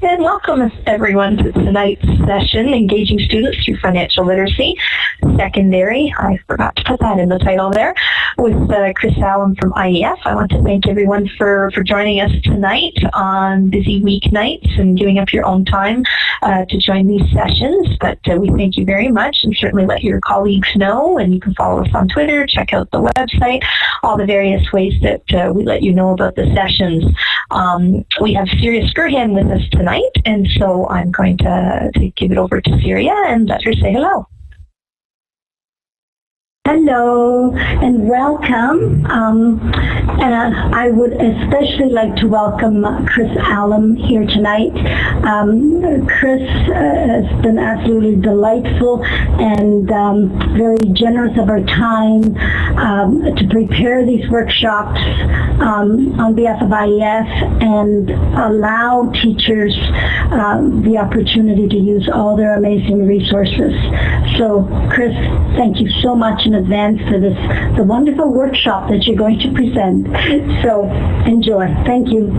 And welcome everyone to tonight's session, Engaging Students Through Financial Literacy, Secondary. I forgot to put that in the title there, with Chris Allen from IEF. I want to thank everyone for joining us tonight on busy weeknights and giving up your own time to join these sessions. But we thank you very much, and certainly let your colleagues know, and you can follow us on Twitter, check out the website, all the various ways that we let you know about the sessions. We have Syria Skirhan with us tonight, and so I'm going to give it over to Syria and let her say hello. Hello and welcome. And I would especially like to welcome Chris Allen here tonight. Chris has been absolutely delightful and very generous of our time to prepare these workshops on behalf of IEF and allow teachers the opportunity to use all their amazing resources. So Chris, thank you so much in advance for the wonderful workshop that you're going to present. So enjoy. Thank you.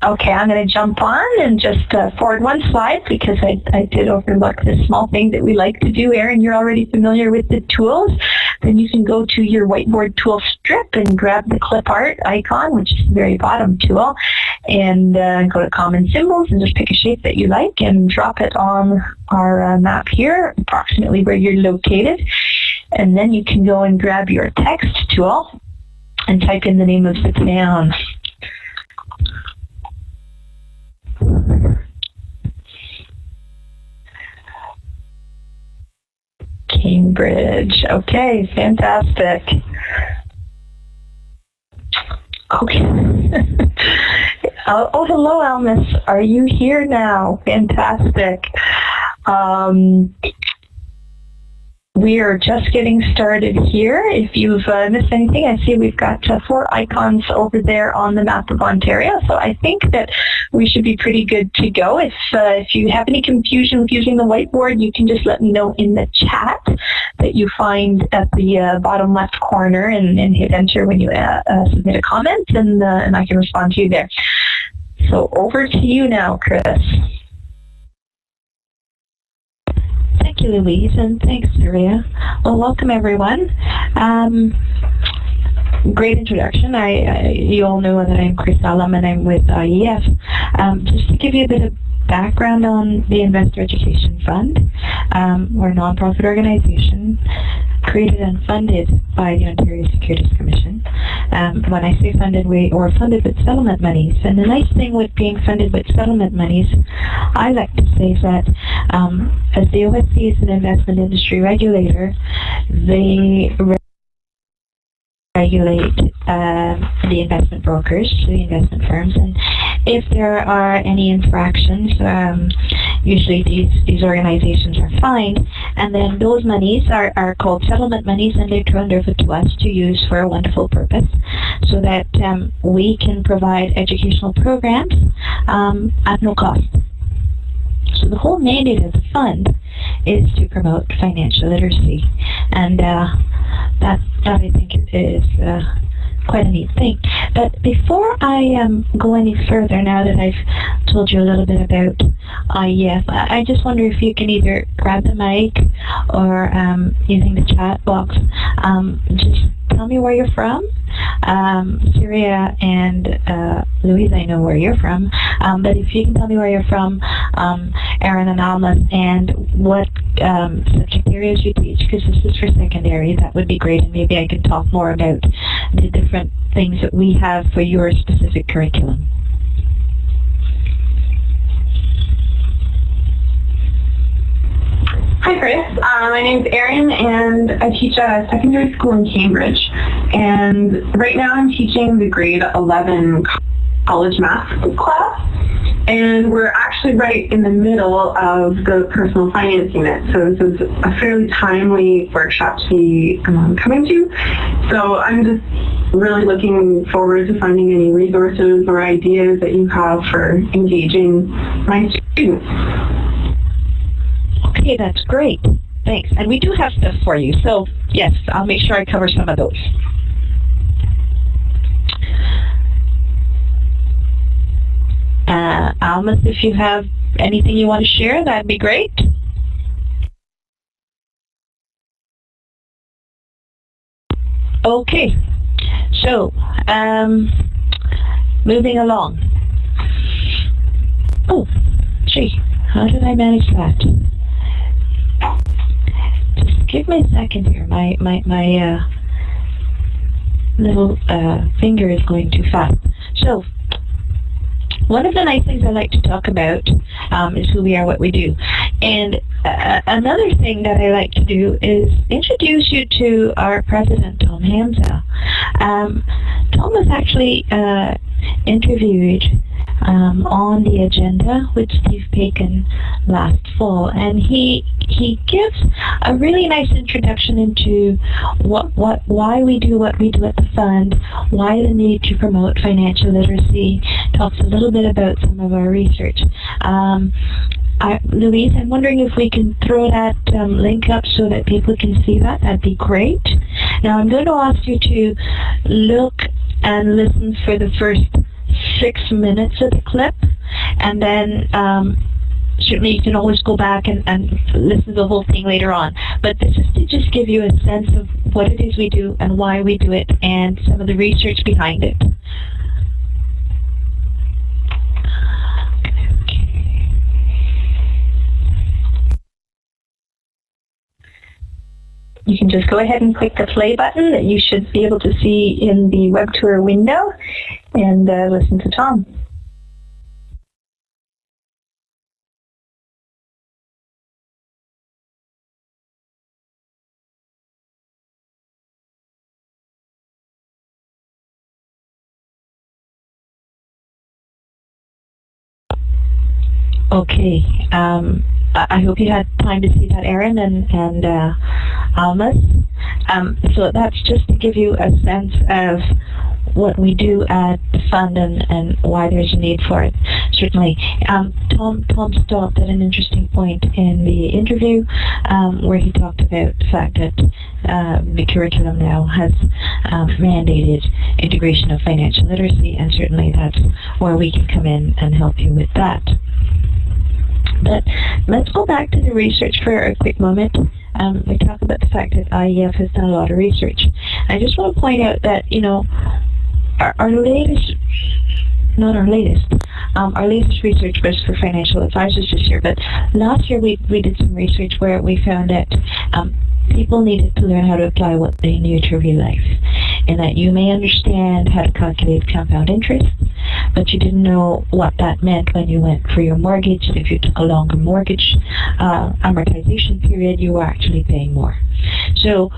Okay, I'm going to jump on and just forward one slide because I did overlook this small thing that we like to do. Erin, you're already familiar with the tools. Then you can go to your whiteboard tool strip and grab the clip art icon, which is the very bottom tool, and go to common symbols and just pick a shape that you like and drop it on our map here, approximately where you're located. And then you can go and grab your text tool and type in the name of the town. Cambridge. Okay, fantastic. Okay. Oh, hello, Almus. Are you here now? Fantastic. We are just getting started here. If you've missed anything, I see we've got 4 icons over there on the map of Ontario. So I think that we should be pretty good to go. If you have any confusion with using the whiteboard, you can just let me know in the chat that you find at the bottom left corner and hit enter when you submit a comment, and I can respond to you there. So over to you now, Chris. Thank you, Louise, and thanks, Syria. Well, welcome, everyone. Great introduction. You all know that I'm Chris Allen and I'm with IEF. Just to give you a bit of background on the Investor Education Fund, we're a nonprofit organization created and funded by the Ontario Securities Commission. When I say funded, we're funded with settlement monies. And the nice thing with being funded with settlement monies, I like to say that as the OSC is an investment industry regulator, they regulate the investment brokers, the investment firms, and if there are any infractions, usually these organizations are fined, and then those monies are called settlement monies, and they're turned over to us to use for a wonderful purpose, so that we can provide educational programs at no cost. So the whole mandate of the fund is to promote financial literacy, and that I think is quite a neat thing. But before I go any further, now that I've told you a little bit about IEF, I just wonder if you can either grab the mic or using the chat box, just tell me where you're from. Syria and Louise, I know where you're from, but if you can tell me where you're from, Erin and Alma, and what subject areas you teach, because this is for secondary, that would be great, and maybe I can talk more about the different things that we have for your specific curriculum. Hi Chris, my name's Erin and I teach at a secondary school in Cambridge, and right now I'm teaching the grade 11 college math class, and we're actually right in the middle of the personal finance unit, so this is a fairly timely workshop to be coming to, so I'm just really looking forward to finding any resources or ideas that you have for engaging my students. Okay, that's great. Thanks. And we do have stuff for you. So, yes, I'll make sure I cover some of those. Almas, if you have anything you want to share, that'd be great. Okay, so moving along. Oh, gee, how did I manage that? Just give me a second here. My little finger is going too fast. So, one of the nice things I like to talk about is who we are, what we do. And another thing that I like to do is introduce you to our president, Tom Hamza. Tom was actually interviewed on the agenda with Steve Paikin last fall, and he gives a really nice introduction into why we do what we do at the fund, why the need to promote financial literacy, talks a little bit about some of our research. Louise, I'm wondering if we can throw that link up so that people can see that. That'd be great. Now I'm going to ask you to look and listen for the first 6 minutes of the clip, and then certainly you can always go back and listen to the whole thing later on. But this is to just give you a sense of what it is we do and why we do it and some of the research behind it. You can just go ahead and click the play button that you should be able to see in the web tour window and listen to Tom. Okay. I hope you had time to see that, Erin and Almas. So that's just to give you a sense of what we do at the fund and why there's a need for it. Certainly. Tom stopped at an interesting point in the interview where he talked about the fact that the curriculum now has mandated integration of financial literacy, and certainly that's where we can come in and help you with that. But let's go back to the research for a quick moment. We talk about the fact that IEF has done a lot of research. I just want to point out that, you know, our latest research was for financial advisors this year, but last year we did some research where we found that people needed to learn how to apply what they knew to real life, and that you may understand how to calculate compound interest, but you didn't know what that meant when you went for your mortgage. If you took a longer mortgage amortization period, you were actually paying more. So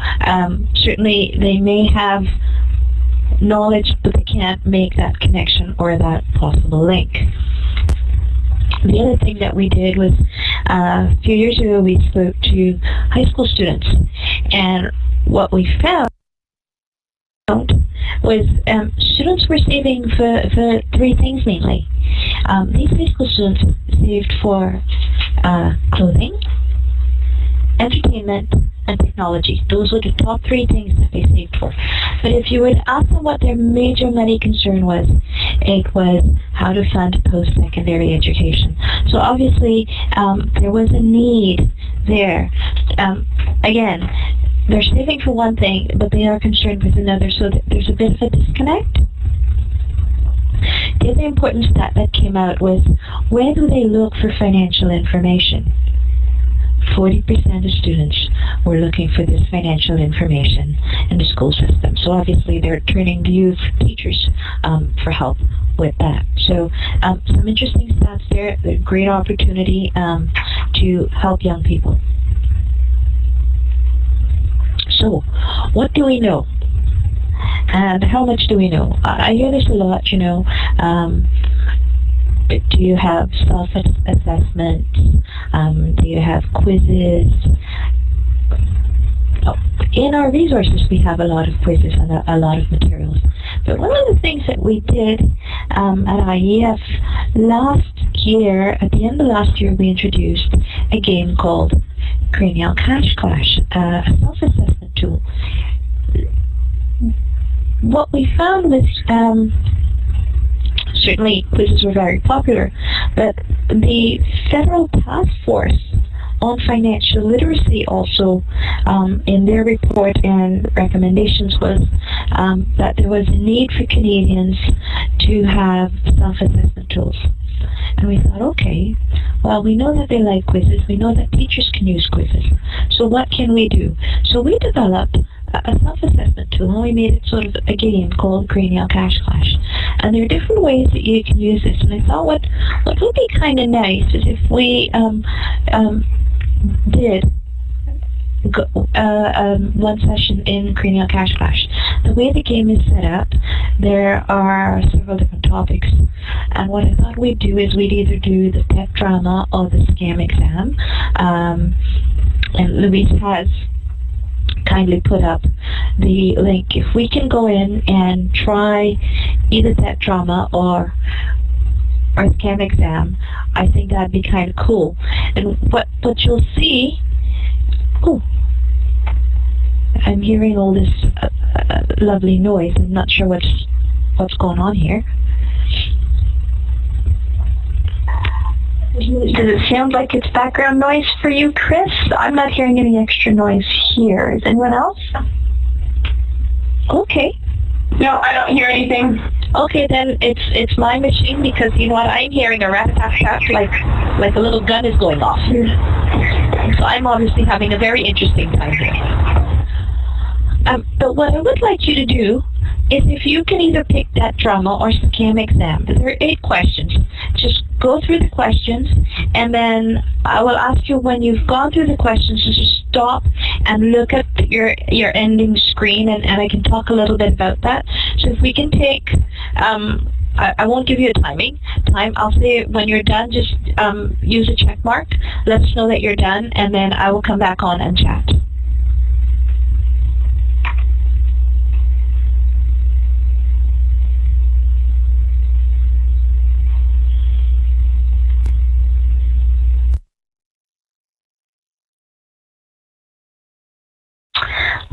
certainly they may have knowledge, but they can't make that connection or that possible link. The other thing that we did was a few years ago we spoke to high school students, and what we found was students were saving for three things mainly. These high school students saved for clothing, entertainment, and technology. Those were the top three things that they saved for. But if you were to ask them what their major money concern was, it was how to fund post-secondary education. So obviously there was a need there. Again, they're saving for one thing, but they are concerned with another, so there's a bit of a disconnect. The other important stat that came out was, where do they look for financial information? 40% of students were looking for this financial information in the school system. So obviously they're turning to youth teachers for help with that. So some interesting stats there, a great opportunity to help young people. So what do we know? And how much do we know? I hear this a lot, you know. Do you have self-assessments? Do you have quizzes? In our resources, we have a lot of quizzes and a lot of materials. But one of the things that we did at IEF last year, at the end of last year, we introduced a game called Cranial Cash Clash, a self-assessment tool. What we found was certainly quizzes were very popular, but the Federal Task Force on Financial Literacy also, in their report and recommendations, was that there was a need for Canadians to have self-assessment tools. And we thought, okay, well, we know that they like quizzes. We know that teachers can use quizzes. So what can we do? So we developed a self-assessment tool, and we made it sort of a game called Cranial Cash Clash. And there are different ways that you can use this. And I thought what would be kind of nice is if we did one session in Cranial Cash Clash. The way the game is set up, there are several different topics, and what I thought we'd do is we'd either do the pet drama or the scam exam, and Louise has kindly put up the link. If we can go in and try either that drama or scam exam, I think that'd be kind of cool. And what you'll see, oh, I'm hearing all this lovely noise. I'm not sure what's going on here. Does it sound like it's background noise for you, Chris? I'm not hearing any extra noise here. Is anyone else? Okay. No, I don't hear anything. Okay, then it's my machine, because you know what? I'm hearing a rat-tat-tat like a little gun is going off. So I'm obviously having a very interesting time here. But what I would like you to do is, if you can either pick that drama or scam exam, there are 8 questions. Just go through the questions, and then I will ask you, when you've gone through the questions, to just stop and look at your ending screen, and I can talk a little bit about that. So if we can take, I won't give you a time. I'll say when you're done, just use a check mark. Let us know that you're done, and then I will come back on and chat.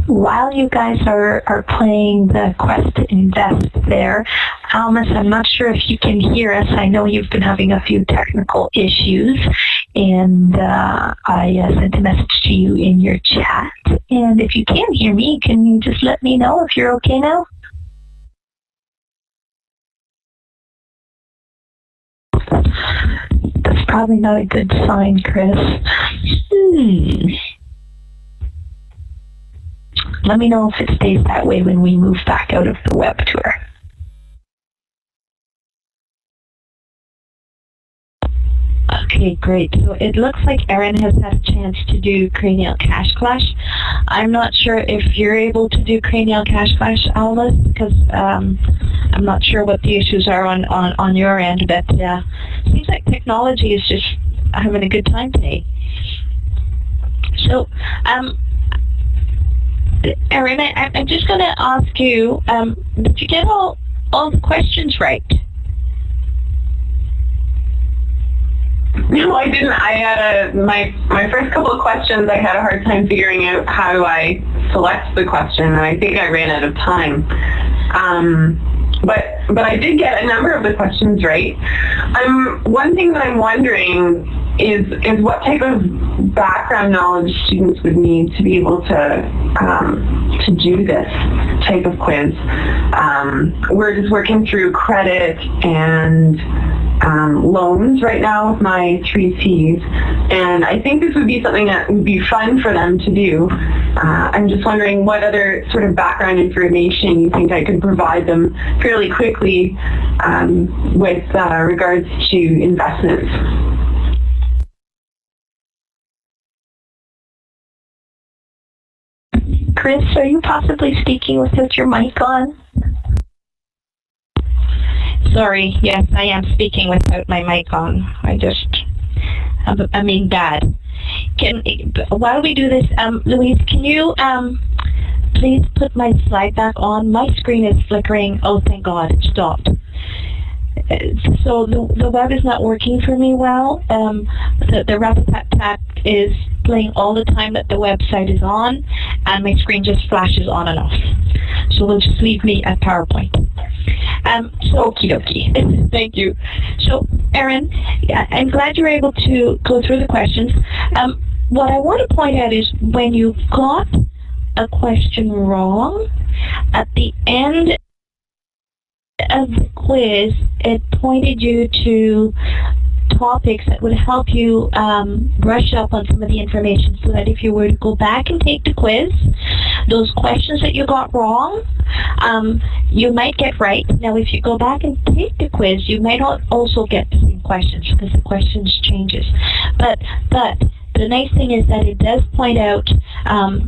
While you guys are playing the quest to invest there, Almas, I'm not sure if you can hear us. I know you've been having a few technical issues, and I sent a message to you in your chat. And if you can hear me, can you just let me know if you're okay now? That's probably not a good sign, Chris. Let me know if it stays that way when we move back out of the web tour. Okay, great. So it looks like Erin has had a chance to do Cranial Cash Clash. I'm not sure if you're able to do Cranial Cash Clash, Almas, because I'm not sure what the issues are on your end, but seems like technology is just having a good time today. So, Erin, I'm just going to ask you, did you get all the questions right? No, I didn't. I had my first couple of questions, I had a hard time figuring out how I select the question, and I think I ran out of time. But I did get a number of the questions right. One thing that I'm wondering is what type of background knowledge students would need to be able to do this type of quiz. We're just working through credit and loans right now with my 3 Cs, and I think this would be something that would be fun for them to do. I'm just wondering what other sort of background information you think I could provide them fairly quickly with regards to investments. Chris, are you possibly speaking without your mic on? Sorry, yes, I am speaking without my mic on. I'm being bad. While we do this, Louise, can you please put my slide back on? My screen is flickering. Oh, thank God, it stopped. So the web is not working for me well. The rat-tat-tat is playing all the time that the website is on, and my screen just flashes on and off. So we'll just leave me at PowerPoint. Okie dokie. Thank you. So, Erin, I'm glad you were able to go through the questions. What I want to point out is when you got a question wrong, at the end of the quiz, it pointed you to topics that would help you brush up on some of the information, so that if you were to go back and take the quiz, those questions that you got wrong, you might get right. Now, if you go back and take the quiz, you might not also get the same questions because the questions changes. But the nice thing is that it does point out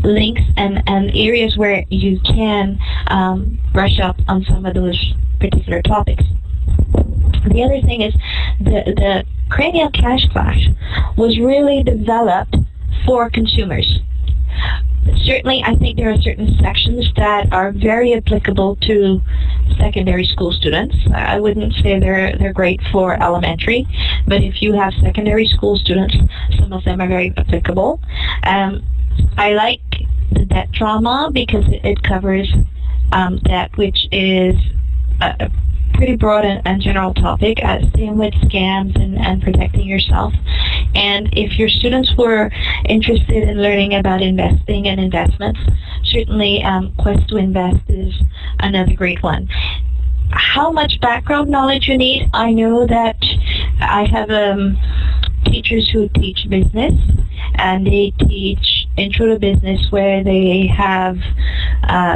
links and areas where you can brush up on some of those particular topics. The other thing is the cranial cash clash was really developed for consumers. Certainly, I think there are certain sections that are very applicable to secondary school students. I wouldn't say they're great for elementary, but if you have secondary school students, some of them are very applicable. I like the debt trauma because it covers debt, which is a pretty broad and general topic. Same with scams and protecting yourself. And if your students were interested in learning about investing and investments, certainly Quest to Invest is another great one. How much background knowledge you need? I know that I have teachers who teach business, and they teach intro to business, where they have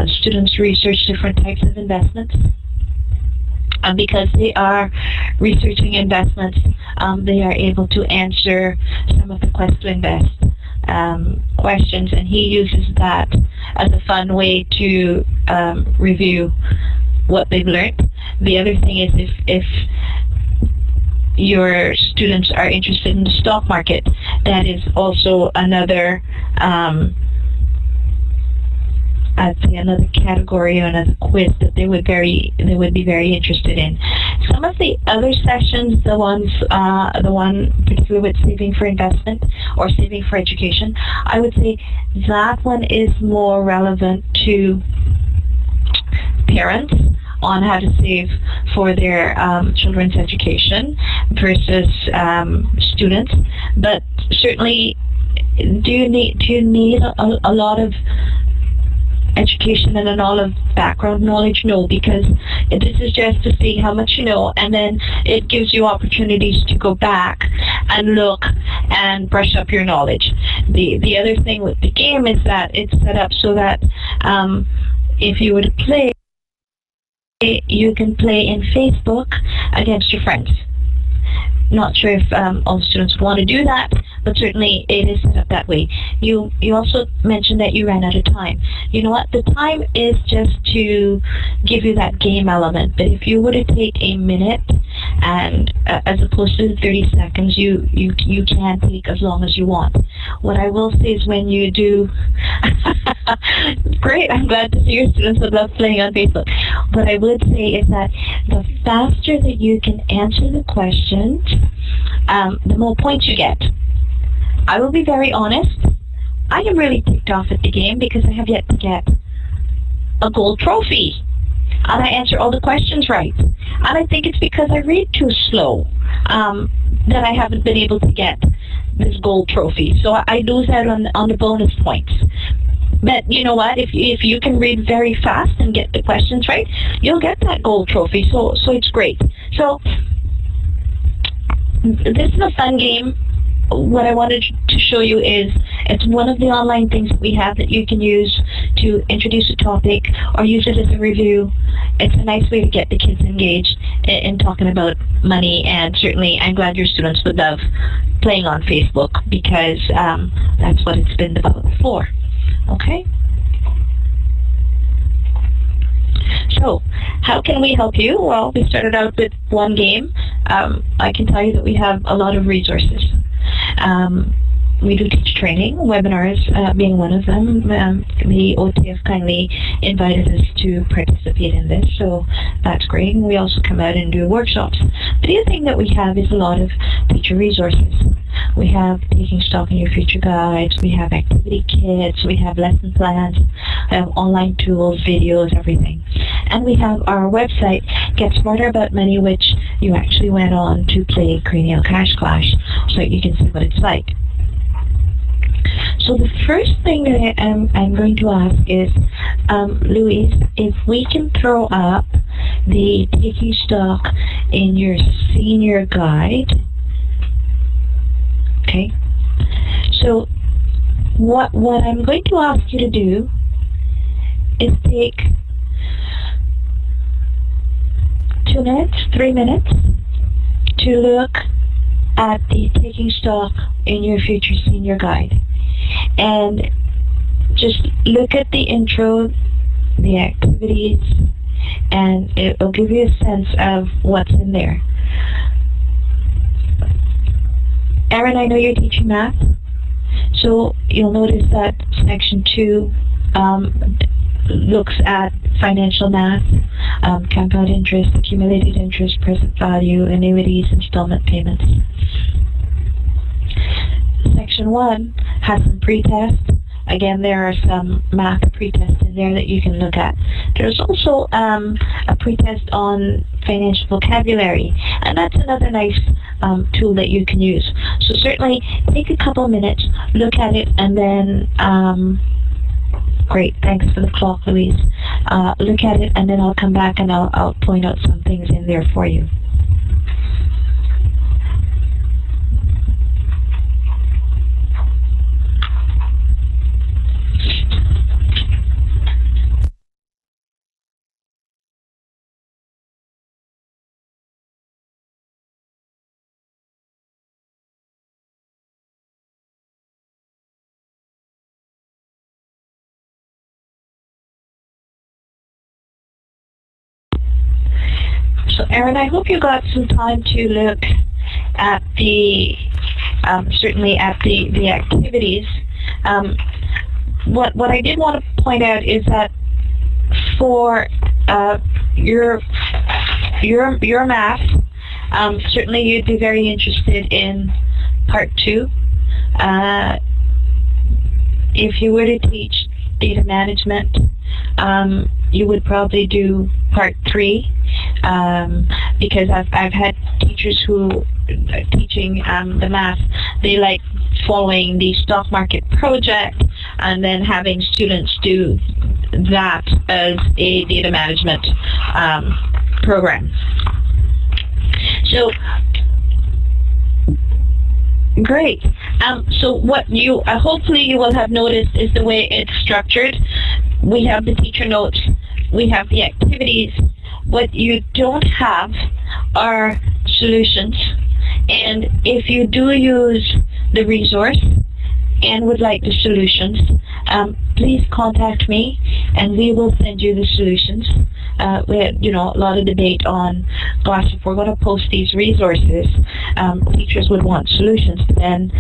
students research different types of investments. Because they are researching investments, they are able to answer some of the Quest to Invest questions, and he uses that as a fun way to review what they've learned. The other thing is if your students are interested in the stock market, that is also another I'd say another category or another quiz that they would be very interested in. Some of the other sessions, the one particularly with saving for investment or saving for education, I would say that one is more relevant to parents on how to save for their children's education versus students. But certainly, do you need a lot of education and a lot of background knowledge? No, because this is just to see how much you know, and then it gives you opportunities to go back and look and brush up your knowledge. The other thing with the game is that it's set up so that if you were to play, you can play in Facebook against your friends. Not sure if all students want to do that, but certainly it is set up that way. You also mentioned that you ran out of time. You know what? The time is just to give you that game element. But if you were to take a minute, and as opposed to 30 seconds, you can take as long as you want. What I will say is when you do, great, I'm glad to see your students would love playing on Facebook. What I would say is that the faster that you can answer the questions, the more points you get. I will be very honest, I am really ticked off at the game because I have yet to get a gold trophy. And I answer all the questions right. And I think it's because I read too slow that I haven't been able to get this gold trophy. So I lose out on the bonus points. But you know what? If you can read very fast and get the questions right, you'll get that gold trophy. So it's great. So this is a fun game. What I wanted to show you is it's one of the online things that we have that you can use to introduce a topic or use it as a review. It's a nice way to get the kids engaged in talking about money, and certainly I'm glad your students would love playing on Facebook because that's what it's been developed for. Okay? So, how can we help you? Well, we started out with one game. I can tell you that we have a lot of resources. We do teach training, webinars being one of them. The OTF kindly invited us to participate in this, so that's great. And we also come out and do workshops. But the other thing that we have is a lot of teacher resources. We have Taking Stock in Your Future guides, we have activity kits, we have lesson plans, we have online tools, videos, everything. And we have our website, Get Smarter About Money, which you actually went on to play Cranial Cash Clash, so you can see what it's like. So the first thing that I'm going to ask is, Louise, if we can throw up the taking stock in your senior guide. Okay. So what I'm going to ask you to do is take 2 minutes, 3 minutes to look at the taking stock in your future senior guide. And just look at the intro, the activities, and it will give you a sense of what's in there. Erin, I know you're teaching math, so you'll notice that section 2 looks at financial math, compound interest, accumulated interest, present value, annuities, installment payments. Section 1 has some pre-tests. Again, there are some math pre-tests in there that you can look at. There's also a pre-test on financial vocabulary, and that's another nice tool that you can use. So certainly take a couple of minutes, look at it, and then great, thanks for the clock, Louise. Look at it, and then I'll come back and I'll point out some things in there for you. So Erin, I hope you got some time to look at the, certainly at the activities. What I did want to point out is that for your math, certainly you'd be very interested in part 2. If you were to teach data management, you would probably do part 3, because I've had teachers who teaching the math, they like following the stock market project and then having students do that as a data management program. So great. So what you hopefully you will have noticed is the way it's structured. We have the teacher notes, we have the activities. What you don't have are solutions. And if you do use the resource and would like the solutions, please contact me and we will send you the solutions. We had, a lot of debate on, gosh, if we're going to post these resources, teachers would want solutions. Then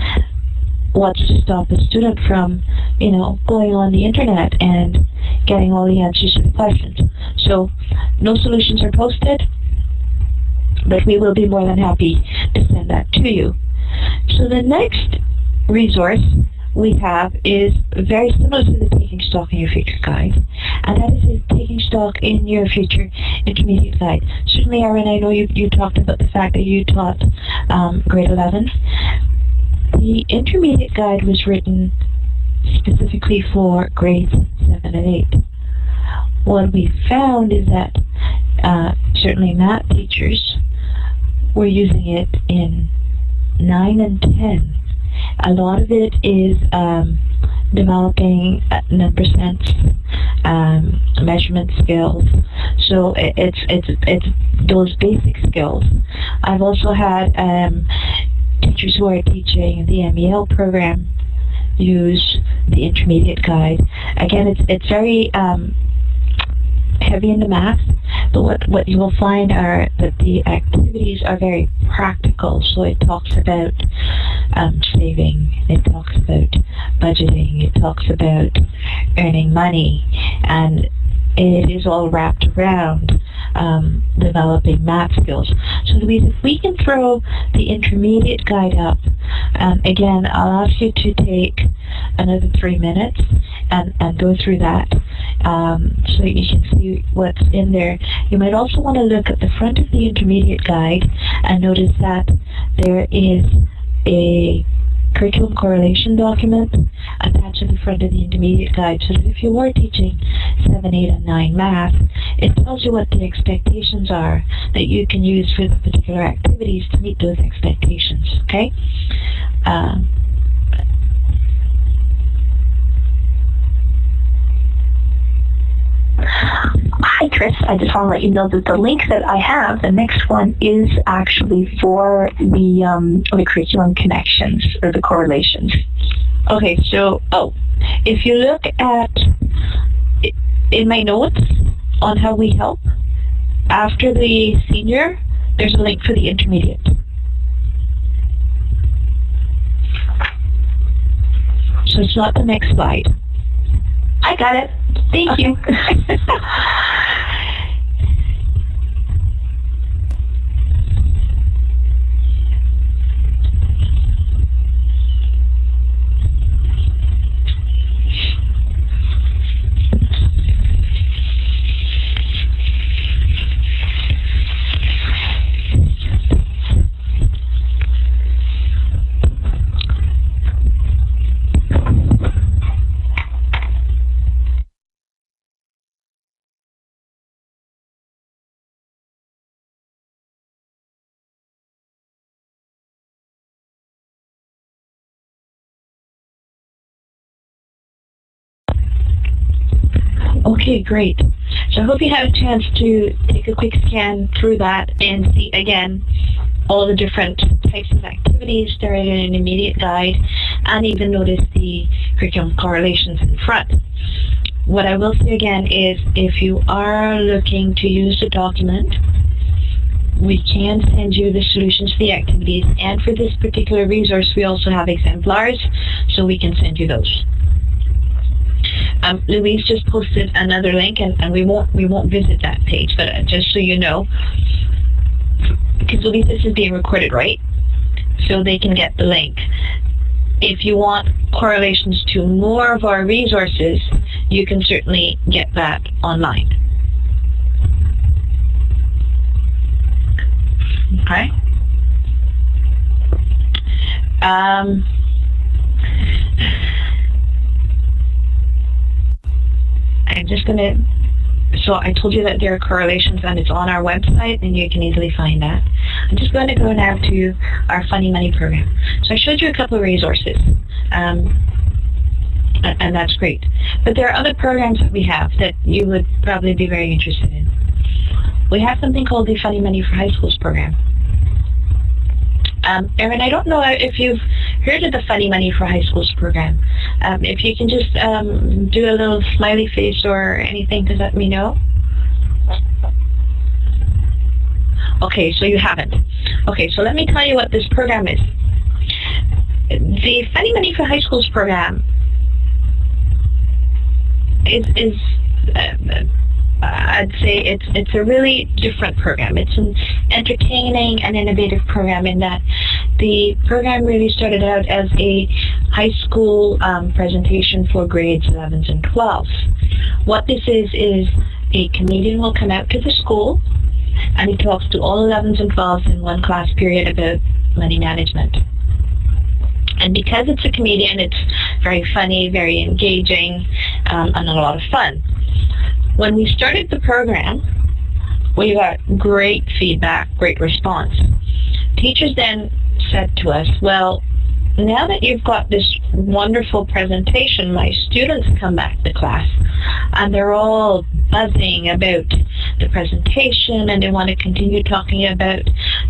what's to stop a student from, going on the internet and getting all the answers to the questions? So no solutions are posted, but we will be more than happy to send that to you. So the next resource we have is very similar to the Taking Stock in Your Future Guide, and that is the Taking Stock in Your Future Intermediate Guide. Certainly, Erin, I know you talked about the fact that you taught grade 11. The Intermediate Guide was written specifically for grades 7 and 8. What we found is that certainly math teachers were using it in 9 and 10. A lot of it is developing number sense, measurement skills. So it's those basic skills. I've also had teachers who are teaching the MEL program use the Intermediate Guide. Again, it's very heavy into math, but what you will find are that the activities are very practical. So it talks about saving, it talks about budgeting, it talks about earning money, and it is all wrapped around developing math skills. So Louise, if we can throw the Intermediate Guide up, again, I'll ask you to take another 3 minutes and go through that so you can see what's in there. You might also want to look at the front of the intermediate guide and notice that there is a curriculum correlation document attached to the front of the intermediate guide, so that if you were teaching 7, 8, and 9 math, it tells you what the expectations are that you can use for the particular activities to meet those expectations, okay? Hi, Chris. I just want to let you know that the link that I have, the next one, is actually for the curriculum connections or the correlations. Okay, so, if you look at, in my notes on how we help, after the senior, there's a link for the intermediate. So it's not the next slide. I got it. Thank you. Okay, great. So I hope you had a chance to take a quick scan through that and see, again, all the different types of activities that are in an intermediate guide, and even notice the curriculum correlations in front. What I will say again is, if you are looking to use the document, we can send you the solutions to the activities, and for this particular resource we also have exemplars, so we can send you those. Louise just posted another link, and we won't visit that page, but just so you know, because Louise, this is being recorded, right? So they can get the link. If you want correlations to more of our resources, you can certainly get that online. Okay. I'm just going to, so I told you that there are correlations and it's on our website and you can easily find that. I'm just going to go now to our Funny Money program. So I showed you a couple of resources, and that's great. But there are other programs that we have that you would probably be very interested in. We have something called the Funny Money for High Schools program. Erin, I don't know if you've heard of the Funny Money for High Schools program. If you can just do a little smiley face or anything to let me know. Okay, so you haven't. Okay, so let me tell you what this program is. The Funny Money for High Schools program is I'd say it's a really different program. It's an entertaining and innovative program in that the program really started out as a high school presentation for grades 11s and 12s. What this is a comedian will come out to the school and he talks to all 11s and 12s in one class period about money management. And because it's a comedian, it's very funny, very engaging, and a lot of fun. When we started the program, we got great feedback, great response. Teachers then said to us, well, now that you've got this wonderful presentation, my students come back to class and they're all buzzing about the presentation and they want to continue talking about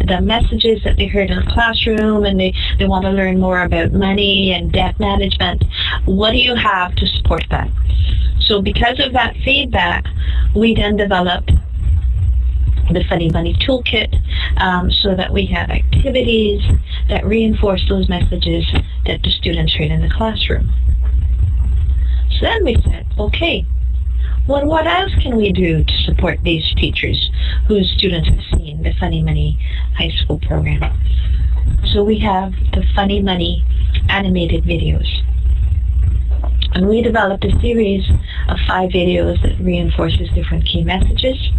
the messages that they heard in the classroom, and they want to learn more about money and debt management. What do you have to support that? So because of that feedback, we then developed the Funny Money Toolkit, so that we have activities that reinforce those messages that the students heard in the classroom. So then we said, okay, well, what else can we do to support these teachers whose students have seen the Funny Money High School program? So we have the Funny Money animated videos. And we developed a series of 5 videos that reinforces different key messages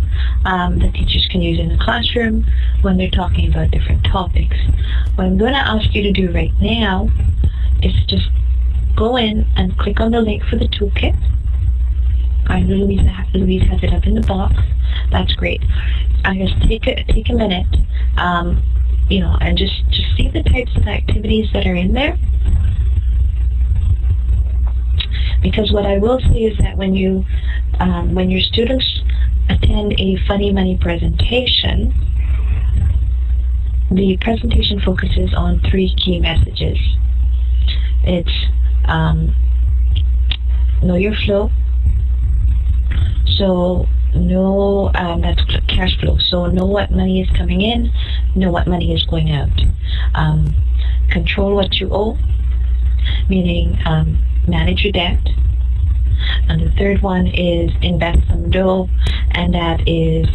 that teachers can use in the classroom when they're talking about different topics. What I'm going to ask you to do right now is just go in and click on the link for the toolkit. I know Louise has it up in the box. That's great. I just take a minute, and just see the types of activities that are in there. Because what I will say is that when your students attend a Funny Money presentation, the presentation focuses on 3 key messages. It's know your flow. So know that's cash flow. So know what money is coming in, know what money is going out. Control what you owe, meaning manage your debt. And the third one is invest some dough, and that is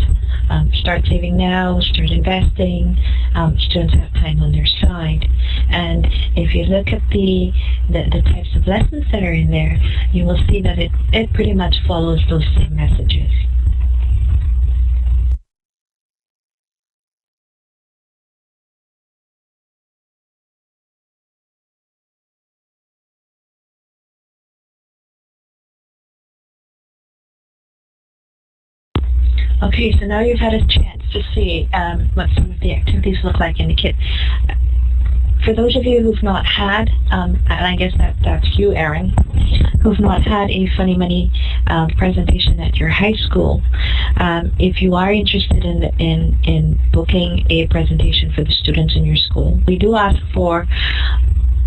start saving now, start investing. Students have time on their side. And if you look at the types of lessons that are in there, you will see that it pretty much follows those same messages. Okay, so now you've had a chance to see what some of the activities look like in the kit. For those of you who've not had, and I guess that's you, Erin, who've not had a Funny Money presentation at your high school, if you are interested in booking a presentation for the students in your school, we do ask for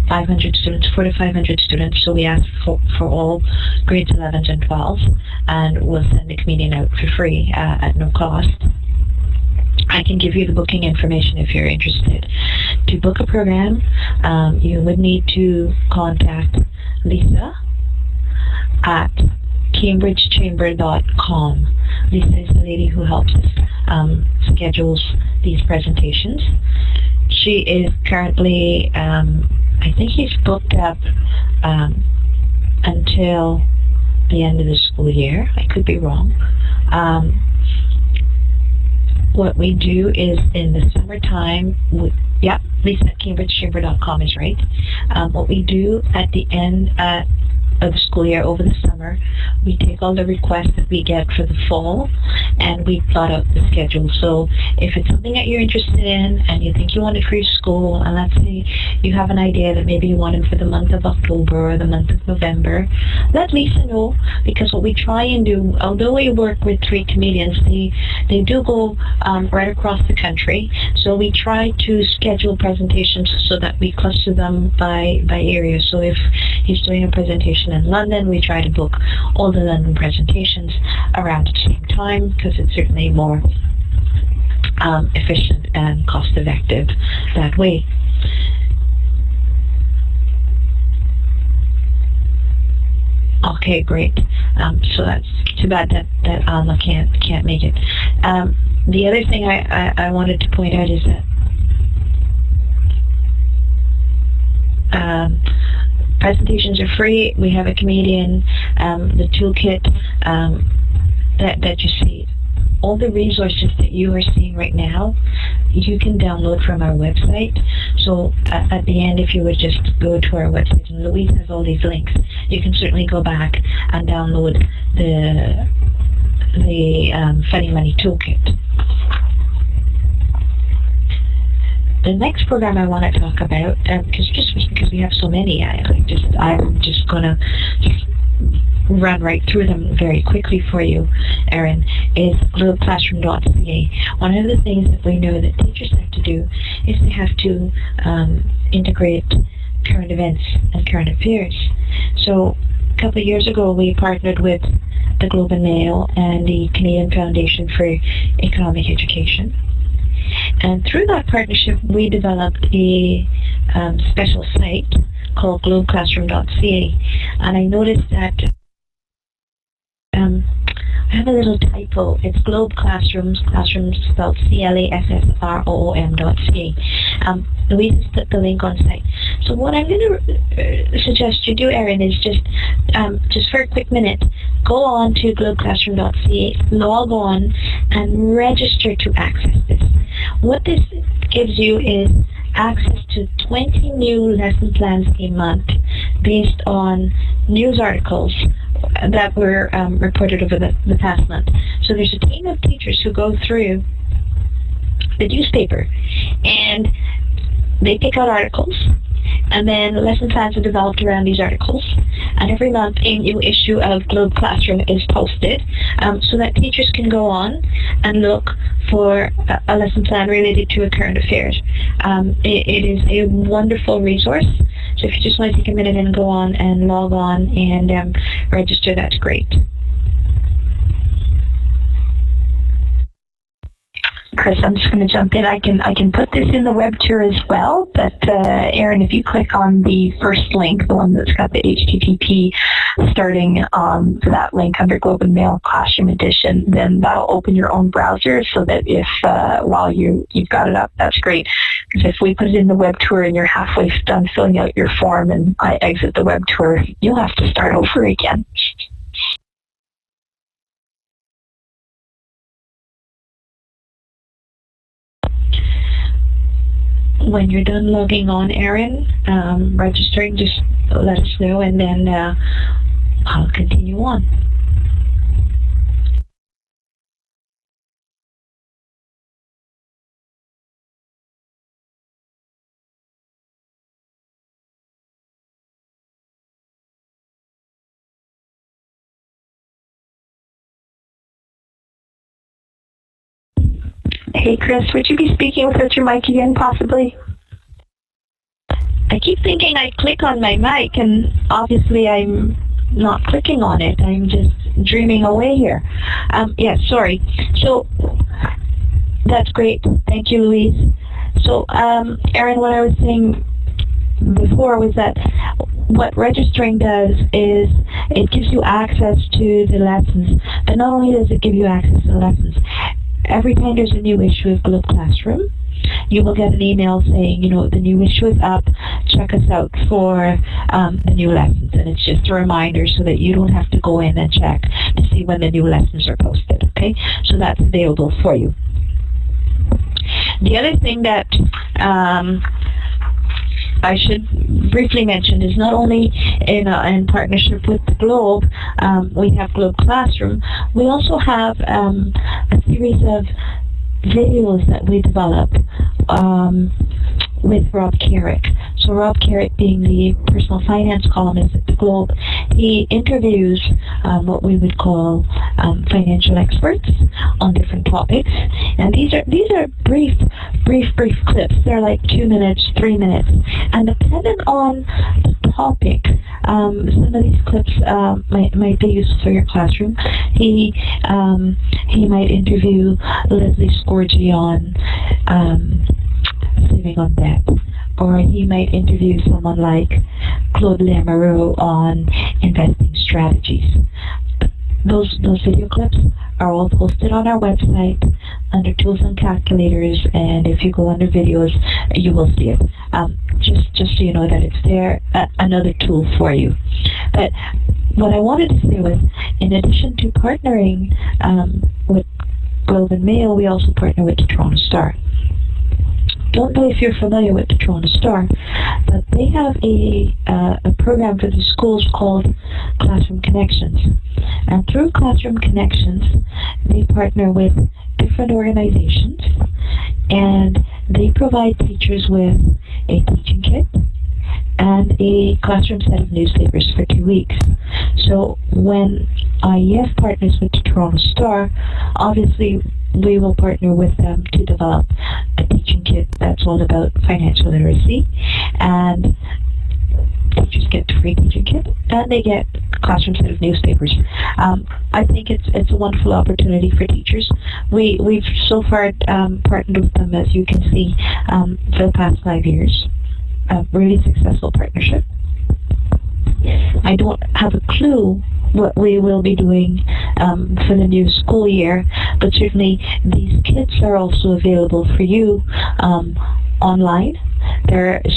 500 students, 400 to 500 students, so we ask for all grades 11s and 12s, and we'll send the comedian out for free at no cost. I can give you the booking information if you're interested. To book a program, you would need to contact Lisa at cambridgechamber.com. Lisa is the lady who helps us schedules these presentations. She is currently, I think he's booked up until the end of the school year. I could be wrong. What we do is in the summertime, Lisa at cambridgechamber.com is right. What we do at the end of the school year over the summer, we take all the requests that we get for the fall and we plot out the schedule. So if it's something that you're interested in and you think you want it for your school, and let's say you have an idea that maybe you want it for the month of October or the month of November, let Lisa know, because what we try and do, although we work with 3 comedians, they do go right across the country, so we try to schedule presentations so that we cluster them by area. So if he's doing a presentation in London, we try to book all the London presentations around the same time, because it's certainly more efficient and cost effective that way. Okay, great. So that's too bad that Alma can't make it. The other thing I wanted to point out is that presentations are free. We have a comedian, the toolkit that you see. All the resources that you are seeing right now, you can download from our website. So at the end, if you would just go to our website, and Louise has all these links, you can certainly go back and download the Funny Money Toolkit. The next program I want to talk about, because we have so many, I'm just going to run right through them very quickly for you, Erin, is globeclassroom.ca. One of the things that we know that teachers have to do is they have to integrate current events and current affairs. So a couple of years ago, we partnered with the Globe and Mail and the Canadian Foundation for Economic Education. And through that partnership, we developed a special site called globeclassroom.ca. And I noticed that I have a little typo. It's Globe Classrooms spelled CLASSROOM.ca. Louise has put the link on site. So what I'm going to suggest you do, Erin, is just for a quick minute, go on to globeclassroom.ca, log on, and register to access this. What this gives you is access to 20 new lesson plans a month based on news articles that were reported over the past month. So there's a team of teachers who go through the newspaper and they pick out articles, and then lesson plans are developed around these articles. And every month a new issue of Globe Classroom is posted so that teachers can go on and look for a lesson plan related to a current affairs. It is a wonderful resource. So if you just want to take a minute and go on and log on and register, that's great. Chris, I'm just going to jump in. I can put this in the web tour as well, but Erin, if you click on the first link, the one that's got the HTTP starting for that link under Globe and Mail Classroom Edition, then that'll open your own browser so that if while you've got it up, that's great. Because if we put it in the web tour and you're halfway done filling out your form and I exit the web tour, you'll have to start over again. When you're done logging on, Erin, registering, just let us know, and then I'll continue on. Hey, Chris, would you be speaking without your mic again, possibly? I keep thinking I click on my mic, and obviously I'm not clicking on it. I'm just dreaming away here. Yeah, sorry. So that's great. Thank you, Louise. So, Erin, what I was saying before was that what registering does is it gives you access to the lessons, but not only does it give you access to the lessons, every time there's a new issue of Globe Classroom, you will get an email saying, you know, the new issue is up, check us out for the new lessons. And it's just a reminder so that you don't have to go in and check to see when the new lessons are posted, okay? So that's available for you. The other thing that I should briefly mention is not only in partnership with the Globe, we have Globe Classroom, we also have a series of videos that we develop with Rob Carrick. So Rob Carrick, being the personal finance columnist at the Globe, he interviews what we would call financial experts on different topics. And these are brief clips. They're like 2 minutes, 3 minutes. And depending on the topic, some of these clips might be useful for your classroom. He might interview Leslie Scorgi on saving on debt, or he might interview someone like Claude Lemereau on investing strategies. Those video clips are all posted on our website under tools and calculators, and if you go under videos, you will see it. Just so you know that it's there, another tool for you. But what I wanted to say was, in addition to partnering with Globe and Mail, we also partner with the Toronto Star. Don't know if you're familiar with the Toronto Star, but they have a program for the schools called Classroom Connections. And through Classroom Connections, they partner with different organizations, and they provide teachers with a teaching kit and a classroom set of newspapers for 2 weeks. So when IEF partners with the Toronto Star, obviously we will partner with them to develop a teaching kit that's all about financial literacy, and teachers get the free teaching kit and they get a classroom set of newspapers. I think it's a wonderful opportunity for teachers. We've so far partnered with them, as you can see, for the past 5 years. A really successful partnership. I don't have a clue what we will be doing for the new school year, but certainly these kits are also available for you online.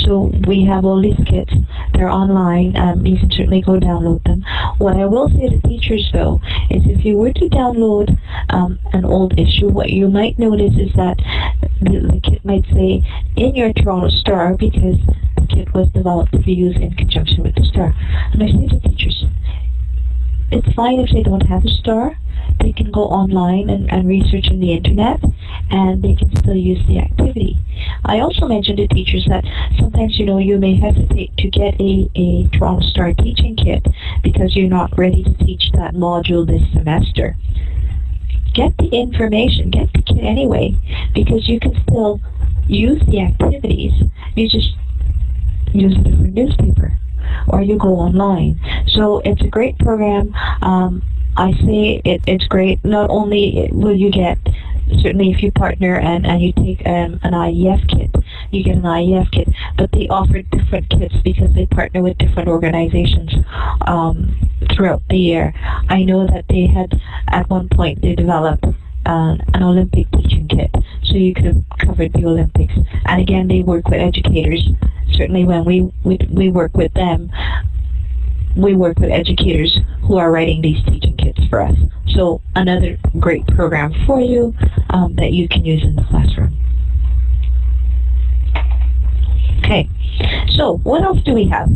So we have all these kits. They're online. You can certainly go download them. What I will say to teachers, though, is if you were to download an old issue, what you might notice is that the kit might say, in your Toronto Star, because the kit was developed to be used in conjunction with the Star. And I say to teachers, it's fine if they don't have a Star. They can go online and research on the internet, and they can still use the activity. I also mentioned to teachers that sometimes, you may hesitate to get a Toronto Star teaching kit because you're not ready to teach that module this semester. Get the information, get the kit anyway, because you can still use the activities. You just use a different newspaper, or you go online. So it's a great program. I say it's great. Not only will you get, certainly if you partner and you take an IEF kit, you get an IEF kit, but they offer different kits because they partner with different organizations throughout the year. I know that they had, at one point, they developed an Olympic teaching kit, so you could have covered the Olympics. And again, they work with educators. Certainly when we work with them, we work with educators who are writing these teaching kits for us. So another great program for you that you can use in the classroom. Okay, so what else do we have?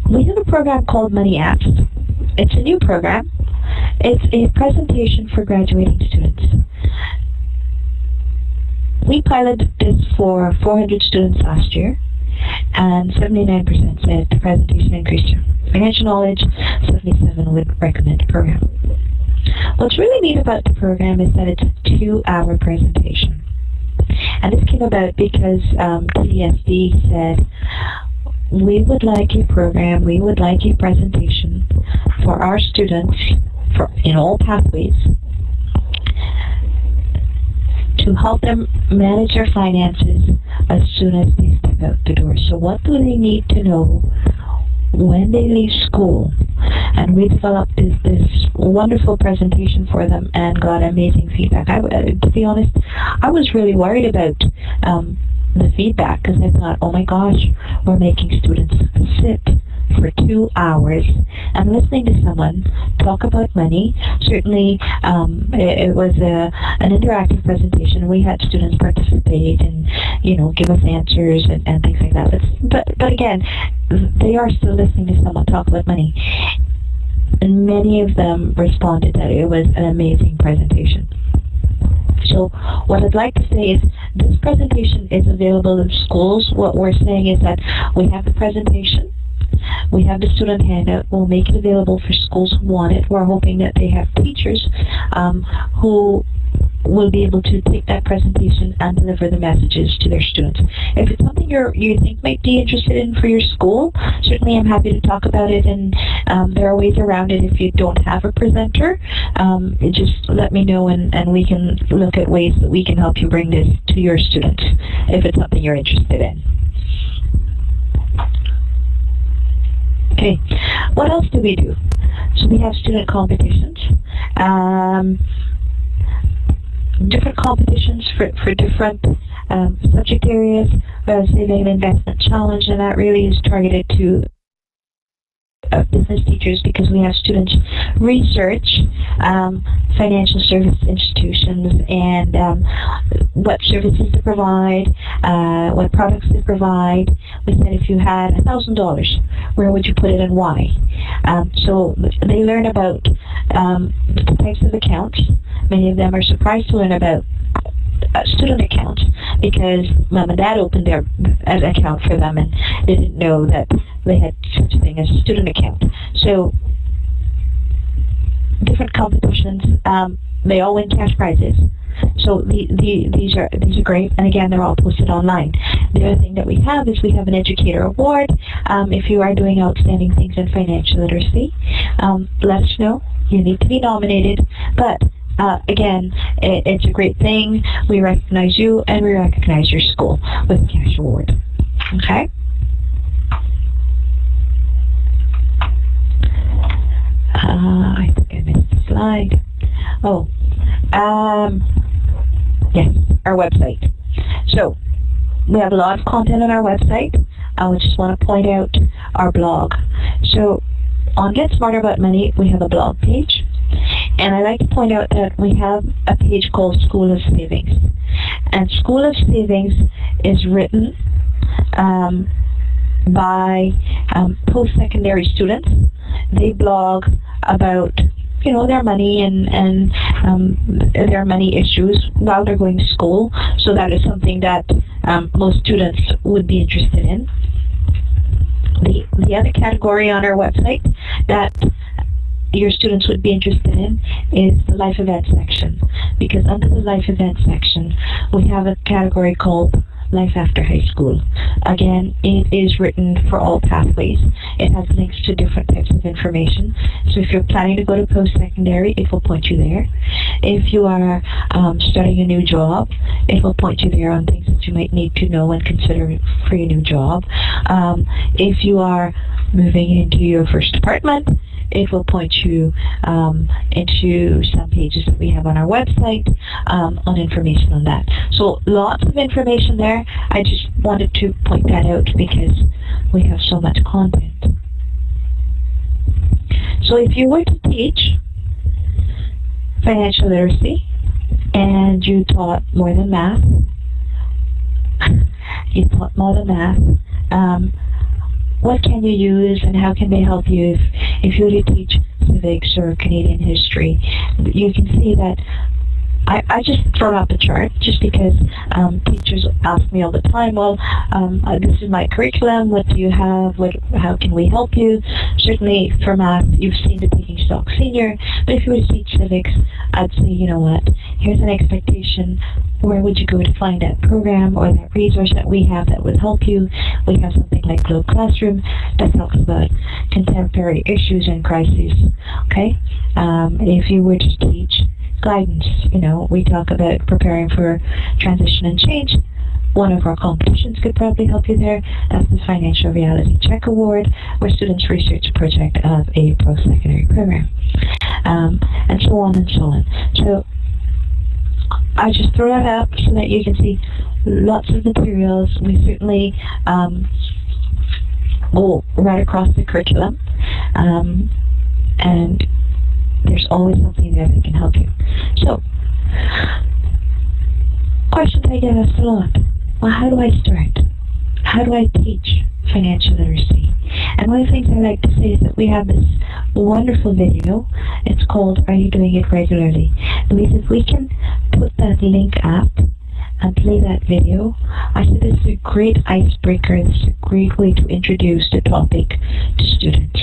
We have a program called Money Apps. It's a new program. It's a presentation for graduating students. We piloted this for 400 students last year, and 79% said the presentation increased their financial knowledge. 77 would recommend the program. What's really neat about the program is that it's a 2-hour presentation. And this came about because TDSD said, we would like a program, we would like a presentation for our students in all pathways to help them manage their finances as soon as they step out the door. So what do they need to know when they leave school? And we developed this wonderful presentation for them and got amazing feedback. To be honest, I was really worried about the feedback, because I thought, oh my gosh, we're making students sit for 2 hours and listening to someone talk about money. Certainly, it was an interactive presentation. We had students participate and, give us answers and things like that. But again, they are still listening to someone talk about money. And many of them responded that it was an amazing presentation. So what I'd like to say is this presentation is available in schools. What we're saying is that we have the presentation, we have the student handout. We'll make it available for schools who want it. We're hoping that they have teachers who will be able to take that presentation and deliver the messages to their students. If it's something you think might be interested in for your school, certainly I'm happy to talk about it, and there are ways around it. If you don't have a presenter, just let me know and we can look at ways that we can help you bring this to your students if it's something you're interested in. Okay, what else do we do? So we have student competitions. Different competitions for different subject areas. Saving and investment challenge, and that really is targeted to business teachers, because we have students research financial service institutions and what services they provide, what products they provide. We said if you had $1,000, where would you put it and why? So they learn about the types of accounts. Many of them are surprised to learn about student accounts, because mom and dad opened an account for them and they didn't know that they had such a thing as a student account. So different competitions, they all win cash prizes. So these are great, and again, they're all posted online. The other thing that we have is we have an educator award. If you are doing outstanding things in financial literacy, let us know. You need to be nominated, but again, it's a great thing. We recognize you and we recognize your school with a cash award. Okay? I think I missed a slide. Oh, yes, our website. So we have a lot of content on our website. I just want to point out our blog. So on Get Smarter About Money, we have a blog page. And I like to point out that we have a page called School of Savings. And School of Savings is written by post-secondary students. They blog about their money and their money issues while they're going to school. So that is something that most students would be interested in. The other category on our website that your students would be interested in is the life event section, because under the life event section we have a category called Life After High School. Again, it is written for all pathways. It has links to different types of information. So if you're planning to go to post-secondary, it will point you there. If you are starting a new job, it will point you there on things that you might need to know and consider for your new job. If you are moving into your first apartment, it will point you into some pages that we have on our website on information on that. So lots of information there. I just wanted to point that out because we have so much content. So if you were to teach financial literacy and you taught more than math, what can you use and how can they help you if you were to teach civics or Canadian history? You can see that I just throw up a chart just because teachers ask me all the time, well, this is my curriculum, what do you have, how can we help you? Certainly for math, you've seen the Taking Stock Senior, but if you were to teach civics, I'd say, you know what, here's an expectation, where would you go to find that program or that resource that we have that would help you? We have something like Globe Classroom that talks about contemporary issues and crises, okay? If you were to teach guidance, we talk about preparing for transition and change. One of our competitions could probably help you there. That's the Financial Reality Check Award, where students research a project of a post-secondary program, and so on and so on. So I just throw that up so that you can see lots of materials. We certainly go right across the curriculum, and there's always something there that can help you. So, questions I get asked a lot. Well, how do I start? How do I teach financial literacy? And one of the things I like to say is that we have this wonderful video. It's called Are You Doing It Regularly? Louise, if we can put that link up and play that video, I think this is a great icebreaker. This is a great way to introduce the topic to students.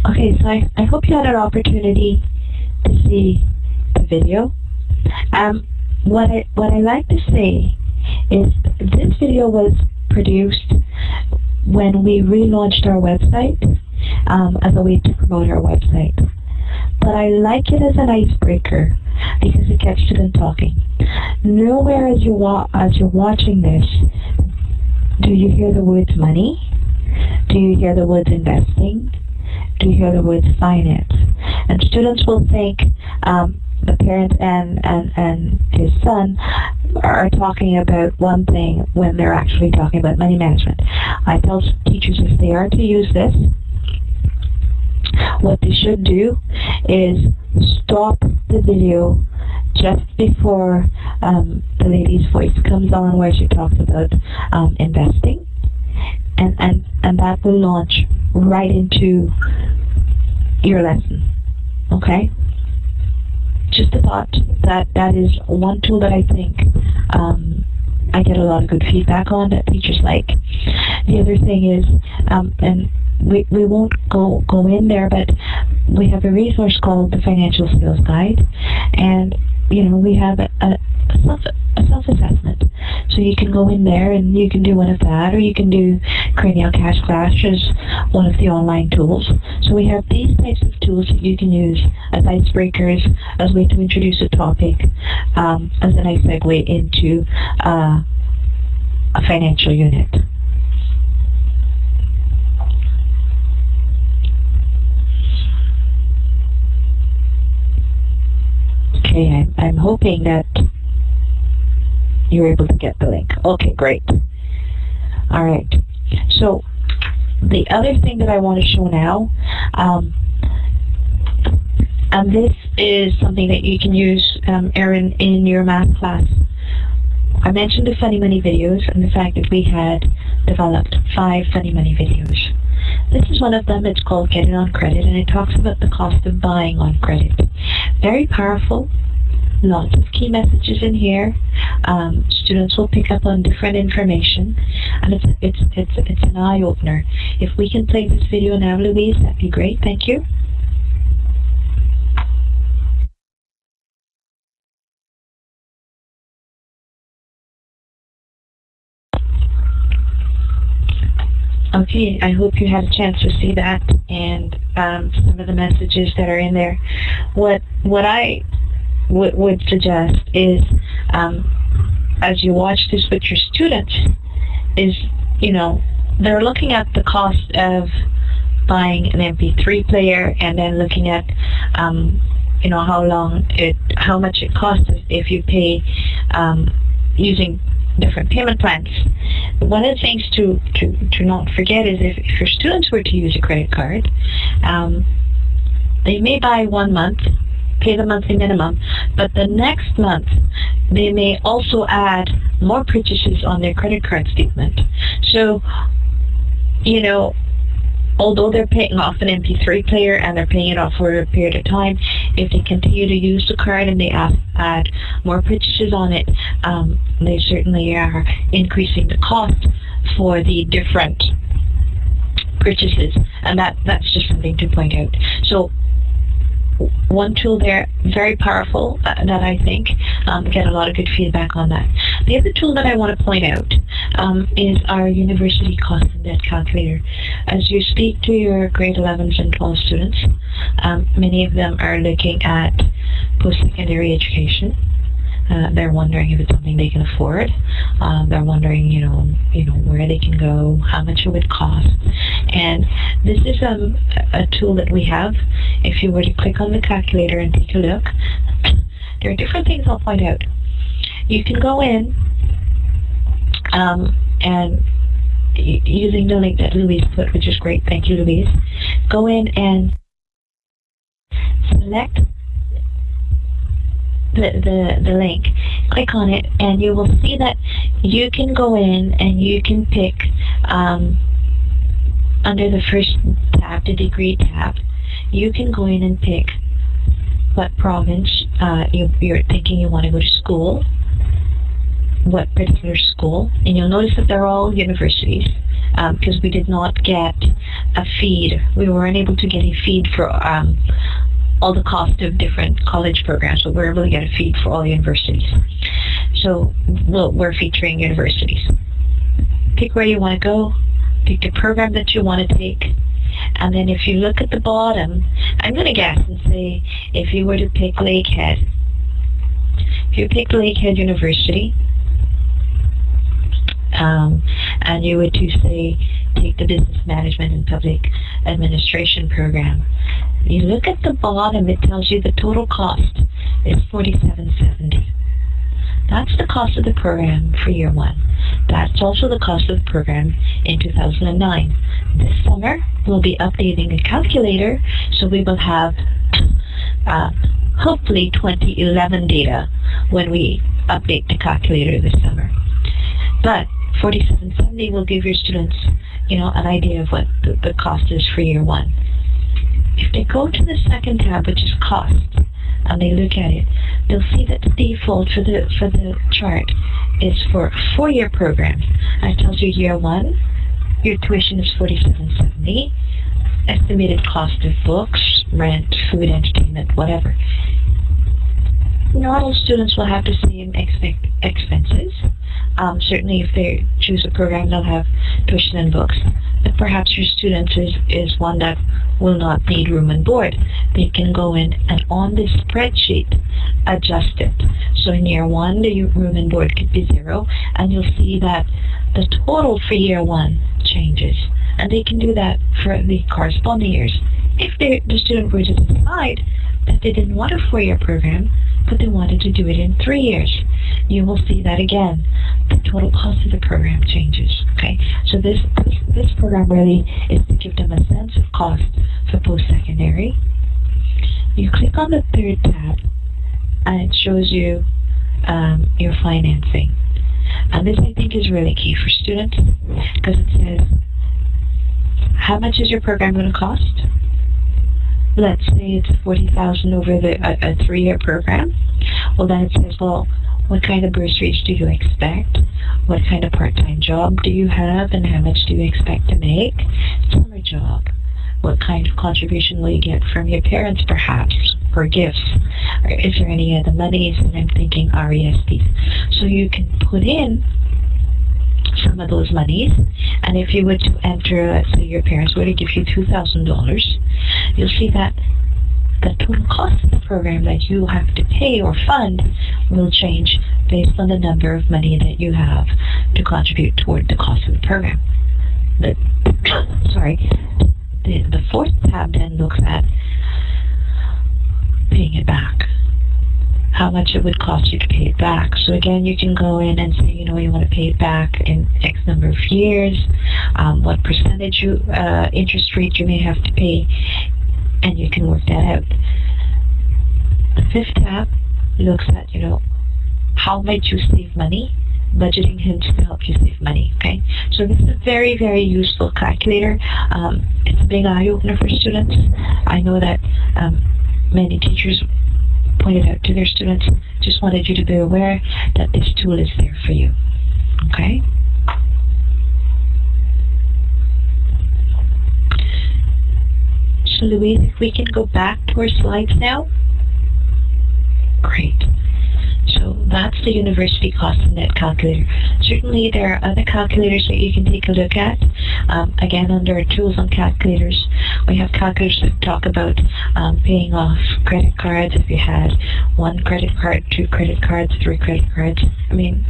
Okay, so I hope you had an opportunity to see the video. what I like to say is this video was produced when we relaunched our website as a way to promote our website. But I like it as an icebreaker because it gets to them talking. Nowhere as you're watching this do you hear the words money? Do you hear the words investing? Do you hear the words finance? And students will think the parent and his son are talking about one thing when they're actually talking about money management. I tell teachers if they are to use this, what they should do is stop the video just before the lady's voice comes on where she talks about investing, and that will launch right into your lesson. Okay? Just a thought that is one tool that I think I get a lot of good feedback on that teachers like. The other thing is, and we won't go in there, but we have a resource called the Financial Skills Guide, and we have a self-assessment. So you can go in there and you can do one of that, or you can do Cranial Cash Clash as one of the online tools. So we have these types of tools that you can use as icebreakers, as a way to introduce a topic, as a nice segue into a financial unit. Okay, I'm hoping that you're able to get the link. Okay, great. All right. So the other thing that I want to show now, and this is something that you can use, Erin, in your math class. I mentioned the funny money videos and the fact that we had developed 5 funny money videos. This is one of them. It's called Get It on Credit, and it talks about the cost of buying on credit. Very powerful. Lots of key messages in here. Students will pick up on different information, and it's an eye opener. If we can play this video now, Louise, that'd be great. Thank you. Okay, I hope you had a chance to see that and some of the messages that are in there. What I would suggest is, as you watch this with your students, is, they're looking at the cost of buying an MP3 player, and then looking at, how much it costs if you pay using different payment plans. One of the things to not forget is if your students were to use a credit card, they may buy 1 month, pay the monthly minimum, but the next month they may also add more purchases on their credit card statement. So, although they're paying off an MP3 player and they're paying it off for a period of time, if they continue to use the card and they add more purchases on it, they certainly are increasing the cost for the different purchases, and that's just something to point out. So one tool there, very powerful, that I think get a lot of good feedback on that. The other tool that I want to point out is our university cost and debt calculator. As you speak to your grade 11s and 12 students, many of them are looking at post-secondary education. They're wondering if it's something they can afford. They're wondering, where they can go, how much it would cost. And this is a tool that we have. If you were to click on the calculator and take a look, there are different things I'll point out. You can go in and using the link that Louise put, which is great. Thank you, Louise. Go in and select the link, click on it, and you will see that you can go in and you can pick under the first tab, the degree tab, you can go in and pick what province you're thinking you want to go to school, what particular school, and you'll notice that they're all universities because we did not get a feed. We weren't able to get a feed for all the cost of different college programs, but we're able to get a feed for all universities. So we're featuring universities. Pick where you want to go, pick the program that you want to take, and then if you look at the bottom, I'm going to guess and say if you were to pick Lakehead, if you pick Lakehead University, and you were to say take the business management and public administration program, you look at the bottom, it tells you the total cost is $47.70. That's the cost of the program for year one. That's also the cost of the program in 2009. This summer, we'll be updating a calculator, so we will have hopefully 2011 data when we update the calculator this summer. But $47.70 will give your students, an idea of what the cost is for year one. If they go to the second tab, which is cost, and they look at it, they'll see that the default for the chart is for a 4-year program. And it tells you year one, your tuition is $47.70, estimated cost of books, rent, food, entertainment, whatever. Not all students will have the same expenses. Certainly if they choose a program, they'll have tuition and books. But perhaps your student is one that will not need room and board. They can go in and on this spreadsheet, adjust it. So in year one, the room and board could be 0, and you'll see that the total for year one changes. And they can do that for the corresponding years. If the student were to decide that they didn't want a 4-year program, but they wanted to do it in 3 years, you will see that again, the total cost of the program changes. Okay, so this program really is to give them a sense of cost for post-secondary. You click on the third tab, and it shows you your financing. And this, I think, is really key for students, because it says, how much is your program going to cost? Let's say it's $40,000 over a 3-year program. Well, then it says, well, what kind of bursaries do you expect? What kind of part-time job do you have, and how much do you expect to make? Summer job. What kind of contribution will you get from your parents, perhaps, for gifts? Or is there any other monies? And I'm thinking RESPs. So you can put in some of those monies, and if you were to enter, let's say your parents were to give you $2,000, you'll see that the total cost of the program that you have to pay or fund will change based on the number of money that you have to contribute toward the cost of the program. The fourth tab then looks at paying it back, how much it would cost you to pay it back. So again, you can go in and say, you want to pay it back in X number of years, what percentage interest rate you may have to pay, and you can work that out. The fifth tab looks at, how might you save money? Budgeting hints to help you save money. Okay, so this is a very, very useful calculator. It's a big eye-opener for students. I know that many teachers pointed out to their students, just wanted you to be aware that this tool is there for you. Okay? So Louise, if we can go back to our slides now. Great. So that's the university cost and net calculator. Certainly there are other calculators that you can take a look at. Again, under our tools and calculators, we have calculators that talk about paying off credit cards. If you had 1 credit card, 2 credit cards, 3 credit cards. I mean,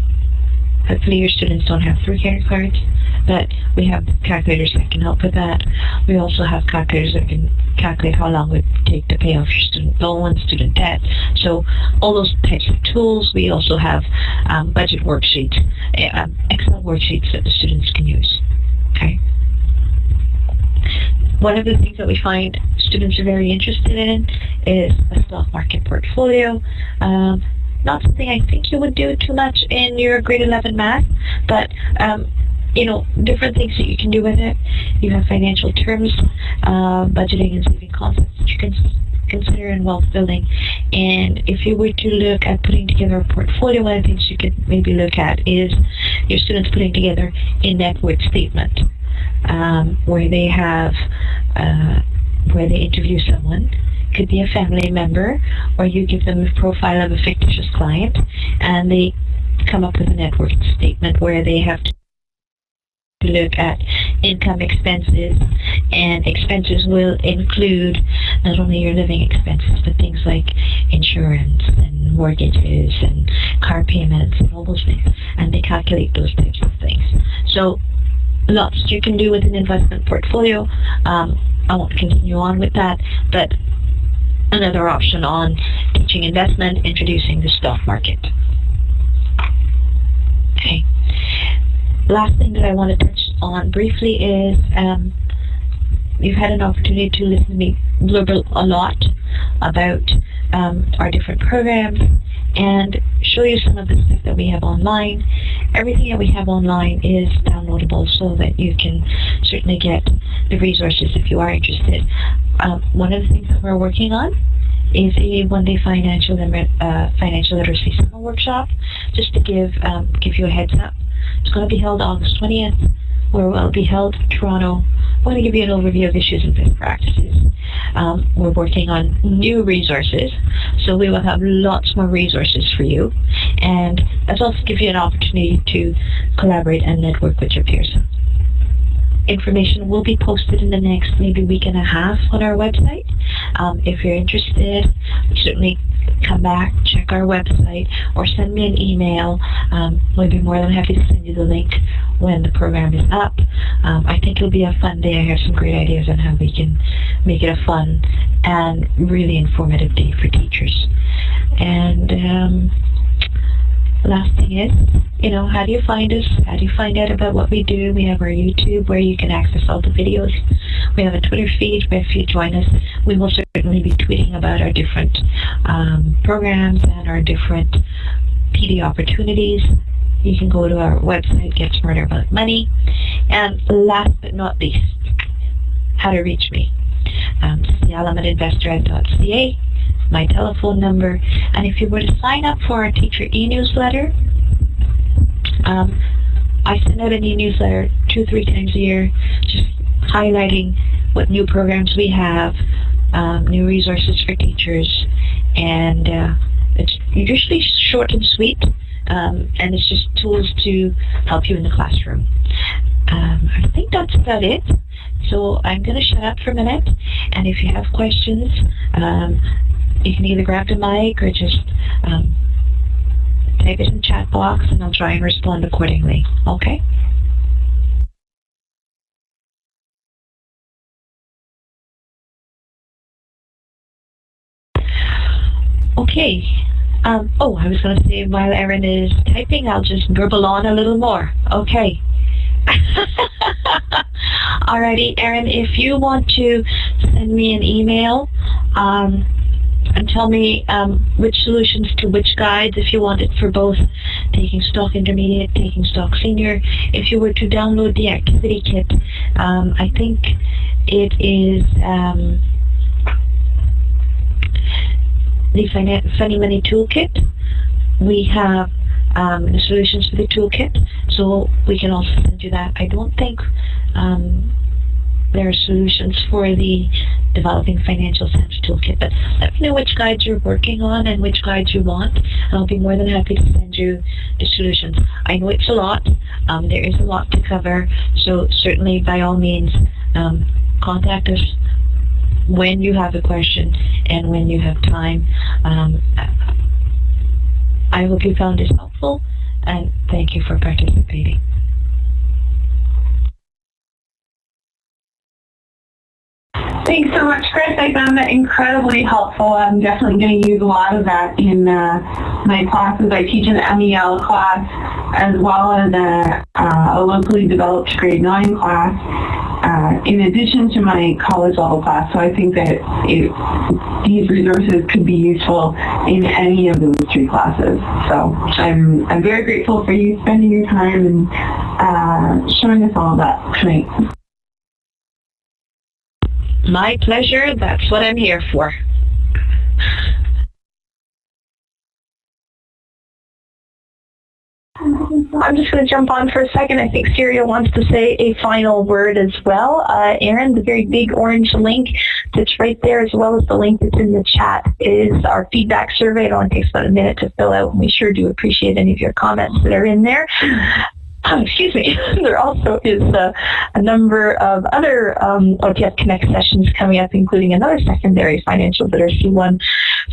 hopefully your students don't have 3 credit cards, but we have calculators that can help with that. We also have calculators that can calculate how long it would take to pay off your student loan, student debt. So all those types of tools. We also have budget worksheets, Excel worksheets that the students can use. Okay. One of the things that we find students are very interested in is a stock market portfolio. Not something I think you would do too much in your grade 11 math, but different things that you can do with it. You have financial terms, budgeting and saving concepts that you can consider in wealth building. And if you were to look at putting together a portfolio, one of the things you could maybe look at is your students putting together a net worth statement, where they have, where they interview someone could be a family member, or you give them a profile of a fictitious client, and they come up with a network statement where they have to look at income, expenses, and expenses will include not only your living expenses, but things like insurance and mortgages and car payments and all those things, and they calculate those types of things. So lots you can do with an investment portfolio. I won't continue on with that, but another option on teaching investment, introducing the stock market. Okay. Last thing that I want to touch on briefly is you've had an opportunity to listen to me blurb a lot about our different programs and show you some of the stuff that we have online. Everything that we have online is downloadable so that you can certainly get the resources if you are interested. One of the things that we're working on is a one-day financial literacy summer workshop, just to give you a heads up. It's going to be held August 20th, where it will be held in Toronto. I'm going to give you an overview of issues and best practices. We're working on new resources, so we will have lots more resources for you. And that's also give you an opportunity to collaborate and network with your peers. Information will be posted in the next maybe week and a half on our website. If you're interested, certainly come back, check our website, or send me an email. We'll be more than happy to send you the link when the program is up. I think it'll be a fun day. I have some great ideas on how we can make it a fun and really informative day for teachers. And last thing is, how do you find us? How do you find out about what we do? We have our YouTube where you can access all the videos. We have a Twitter feed where if you join us, we will certainly be tweeting about our different programs and our different PD opportunities. You can go to our website, Get Smarter About Money. And last but not least, how to reach me. CLM@investorad.ca, my telephone number. And if you were to sign up for our teacher e-newsletter, I send out an e-newsletter 2-3 times a year, just highlighting what new programs we have, new resources for teachers, and it's usually short and sweet, and it's just tools to help you in the classroom. I think that's about it. So I'm going to shut up for a minute, and if you have questions, you can either grab the mic or just type it in the chat box, and I'll try and respond accordingly. Okay? Okay. I was going to say, while Erin is typing, I'll just burble on a little more. Okay. Alrighty, Erin, if you want to send me an email and tell me which solutions to which guides, if you want it for both Taking Stock Intermediate, Taking Stock Senior. If you were to download the activity kit, I think it is the Funny Money Toolkit. We have the solutions for the toolkit, so we can also send you that. I don't think there are solutions for the Developing Financial Sense Toolkit, but let me know which guides you're working on and which guides you want, and I'll be more than happy to send you the solutions. I know it's a lot. There is a lot to cover, so certainly by all means contact us when you have a question and when you have time. I hope you found this helpful, and thank you for participating. Thanks so much, Chris. I found that incredibly helpful. I'm definitely going to use a lot of that in my classes. I teach an MEL class as well as a locally developed grade 9 class, in addition to my college level class. So I think that these resources could be useful in any of those 3 classes. So I'm very grateful for you spending your time and showing us all that tonight. My pleasure. That's what I'm here for. I'm just going to jump on for a second. I think Syria wants to say a final word as well. Erin, the very big orange link that's right there, as well as the link that's in the chat, is our feedback survey. It only takes about a minute to fill out, and we sure do appreciate any of your comments that are in there. Excuse me. There also is a number of other OTF Connect sessions coming up, including another secondary financial literacy one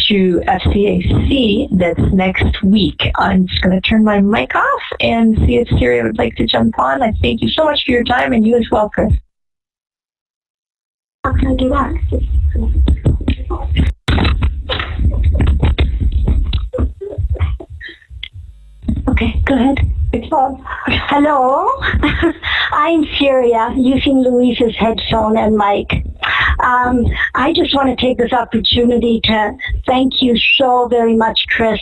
through FCAC that's next week. I'm just going to turn my mic off and see if Syria would like to jump on. I thank you so much for your time, and you as well, Chris. How can I do that? Okay, go ahead. Hello, I'm Syria, using Louise's headphone and mic. I just want to take this opportunity to thank you so very much, Chris,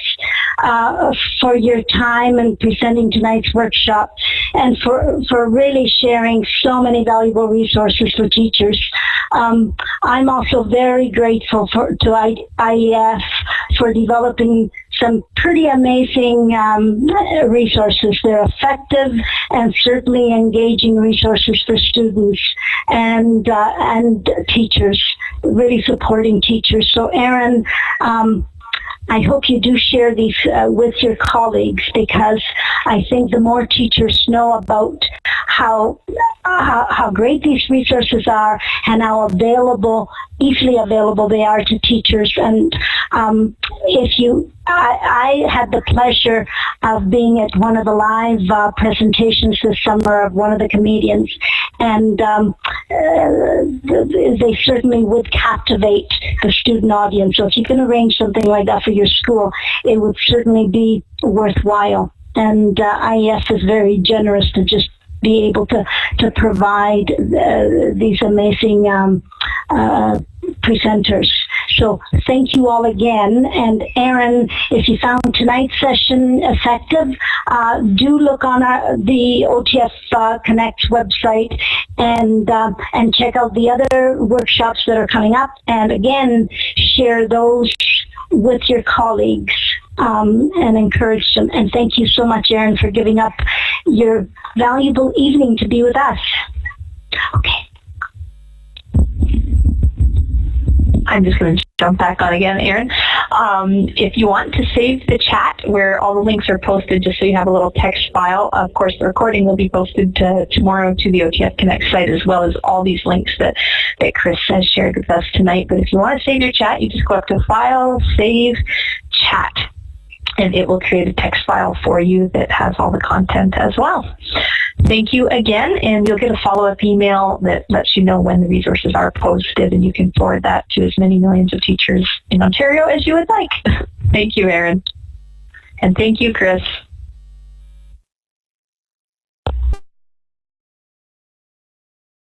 for your time and presenting tonight's workshop, and for really sharing so many valuable resources for teachers. I'm also very grateful to IEF for developing some pretty amazing resources. They're effective and certainly engaging resources for students and teachers, really supporting teachers. So Erin, I hope you do share these with your colleagues, because I think the more teachers know about how great these resources are and how easily available they are to teachers. And I had the pleasure of being at one of the live presentations this summer of one of the comedians, and they certainly would captivate the student audience. So if you can arrange something like that for your school, it would certainly be worthwhile. And IEF is very generous to just be able to provide these amazing presenters. So thank you all again. And Erin, if you found tonight's session effective, do look on the OTF Connect website and check out the other workshops that are coming up. And again, share those with your colleagues and encourage them. And thank you so much, Erin, for giving up your valuable evening to be with us. Okay. I'm just going to jump back on again, Erin. If you want to save the chat where all the links are posted, just so you have a little text file, of course the recording will be posted tomorrow to the OTF Connect site, as well as all these links that Chris has shared with us tonight. But if you want to save your chat, you just go up to File, Save, Chat, and it will create a text file for you that has all the content as well. Thank you again, and you'll get a follow-up email that lets you know when the resources are posted, and you can forward that to as many millions of teachers in Ontario as you would like. Thank you, Erin. And thank you, Chris.